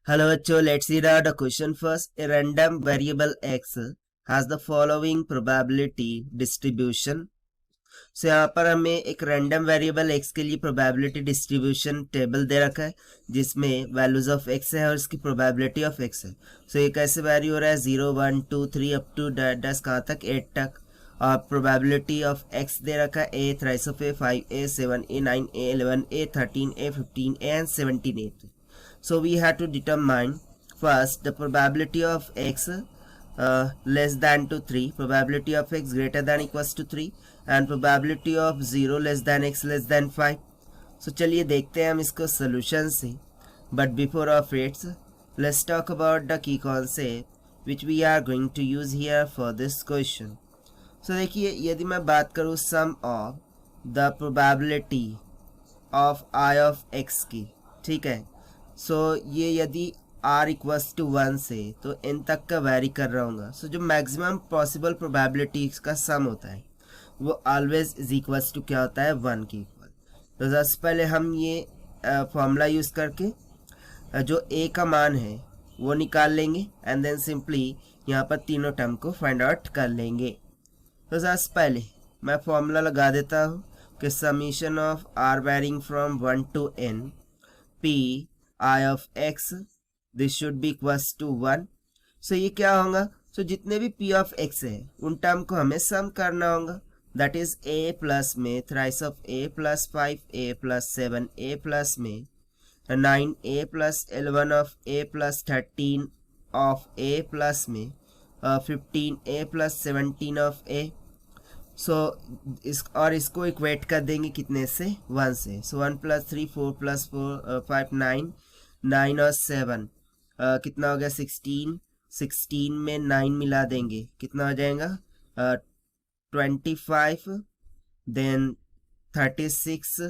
Hello बच्चों, let's read out the question first. A random variable x has the following probability distribution. So यहाँ पर हमें एक random variable x के लिए प्रोबेबिलिटी डिस्ट्रीब्यूशन टेबल दे रखा है जिसमें वैल्यूज ऑफ x है और इसकी प्रोबेबिलिटी ऑफ x है. सो ये कैसे वैरी हो रहा है 0 1 2 3 अप टू 10 कहाँ तक 8 तक. और प्रोबेबिलिटी ऑफ x दे रखा है a thrice of a 5a 7a 9a 11a 13a 15a and 17a. So we have to determine first the probability of x less than to 3, probability of x greater than equals to 3 and probability of 0 less than x less than 5. So चलिए देखते हैं हम इसको solution से. But before of it, let's talk about the key concept which we are going to use here for this question. So देखिए, यदि मैं बात करूँ sum of the probability of I of x की, ठीक है. सो ये यदि r इक्वल्स टू 1 से तो n तक का वेरी कर रहा होगा. सो जो मैक्सिमम पॉसिबल प्रोबेबिलिटीज का सम होता है वो ऑलवेज इज इक्वल्स टू क्या होता है 1 के इक्वल. तो सबसे पहले हम ये फॉर्मूला यूज़ करके जो a का मान है वो निकाल लेंगे एंड देन सिंपली यहाँ पर तीनों टर्म को फाइंड आउट कर लेंगे. तो सबसे पहले मैं फॉर्मूला लगा देता हूँ कि summation of r varying from 1 to n p I of x this should be equals to 1. So ये क्या होगा. So जितने भी p of x है उन टर्म को हमें सम करना होगा. That is a प्लस में thrice of a plus 5a plus 7a plus में 9a plus 11 of a plus 13 of a plus में 15a प्लस 17 ऑफ a. सो इसको इक्वेट कर देंगे कितने से 1 से. सो 1 प्लस 3 4 प्लस 4 5 9 9 और 7 कितना हो गया 16. 16 में 9 मिला देंगे कितना हो जाएगा 25 देन 36.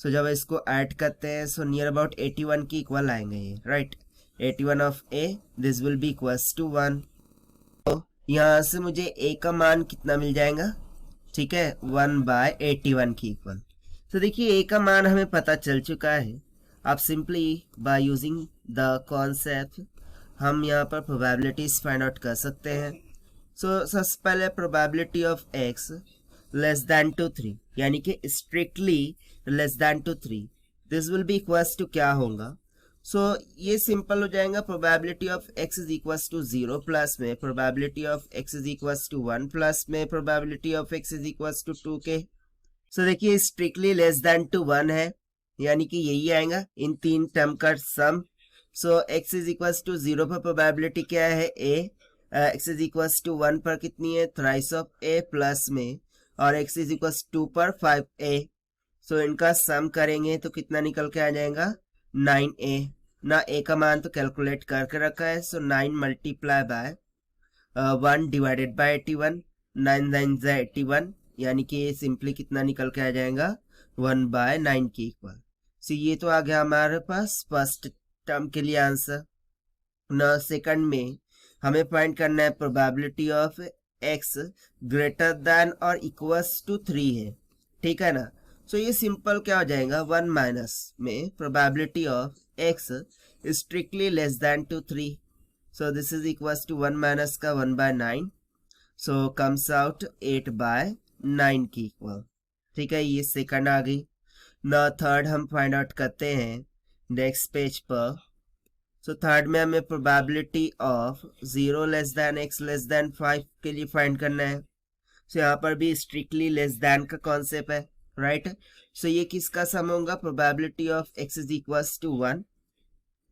सो जब इसको ऐड करते हैं सो नियर अबाउट 81 की इक्वल आएंगे ये right. 81 of a this will be equals to 1. यहाँ से मुझे a का मान कितना मिल जाएगा, ठीक है 1/81 की इक्वल. तो देखिए a का मान हमें पता चल चुका है. आप simply by using the concept हम यहाँ पर प्रोबेबिलिटीज फाइंड आउट कर सकते हैं. सो सबसे पहले probability of x less than to 3 यानी कि strictly less than to 3 this will be equals to क्या होगा. सो ये सिंपल हो जाएगा. Probability of x is equals to 0 plus में probability of x is equals to 1 plus में probability of x is equals to 2 के. सो देखिए strictly less than to 1 है यानी कि यही आएगा इन तीन टर्म का sum. So x is equals to 0 पर प्रोबेबिलिटी क्या है a, x is equals to 1 पर कितनी है थ्राइस ऑफ a प्लस में और x इज इक्वल्स 2 पर 5a. सो इनका सम करेंगे तो कितना निकल के आ जाएगा 9a. ना a का मान तो कैलकुलेट करके रखा है. सो 9 मल्टीप्लाई बाय 1 डिवाइडेड बाय 81 9 9 81 यानी कि सिंपली कितना निकल के आ जाएगा 1/9 की इक्वल. सो ये तो आ गया हमारे पास फर्स्ट टर्म के लिए आंसर. ना सेकंड में हमें फाइंड करना है probability of x greater then और इक्वल्स टू 3 है, ठीक है ना. सो ये सिंपल क्या हो जाएगा 1 माइनस में probability of x strictly less than to 3. So this is equals to 1 minus का 1/9. सो कम्स आउट 8/9 की इक्वल, ठीक है. ये सेकंड आ गई. ना थर्ड हम फाइंड आउट करते हैं नेक्स्ट पेज पर. सो थर्ड में हमें probability of 0 less than x less than 5 के लिए फाइंड करना है. सो यहाँ पर भी स्ट्रिक्टली लेस देन का कॉन्सेप्ट है राइट. सो ये किसका सम होगा probability of x is equals to 1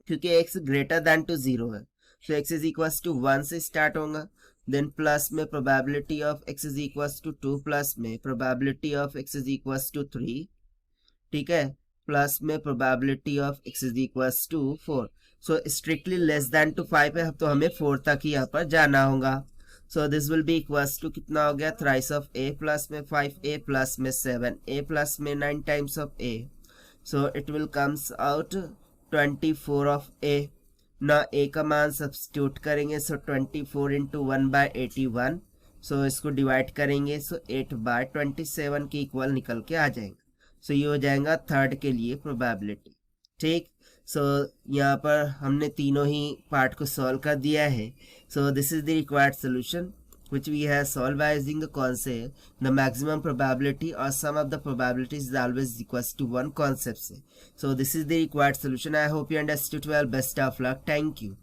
क्योंकि x ग्रेटर देन टू 0 है. So x is equals to 1 से स्टार्ट होगा देन प्लस में probability of x is equals to 2 plus में probability of x is equals to 3, ठीक है, plus में probability of x is equals to 4. So strictly less than to 5 है तो हमें 4 तक ही यहाँ पर जाना होगा. So this will be equals to कितना हो गया थ्राइस ऑफ a प्लस में 5a प्लस में 7a प्लस में 9 times of a. So it will comes out 24 of a. ना a का मान सब्स्टिट्यूट करेंगे सो 24 इंटू 1/81. सो इसको डिवाइड करेंगे सो 8/27 की इक्वल निकल के आ जाएगा. सो ये हो जाएगा थर्ड के लिए प्रोबेबिलिटी, ठीक. सो यहाँ पर हमने तीनों ही पार्ट को सॉल्व कर दिया है. सो this is the required solution which we have solved by using the concept the maximum probability or sum of the probabilities is always equals to 1 concept. So this is the required solution. I hope you understood well. Best of luck. Thank you.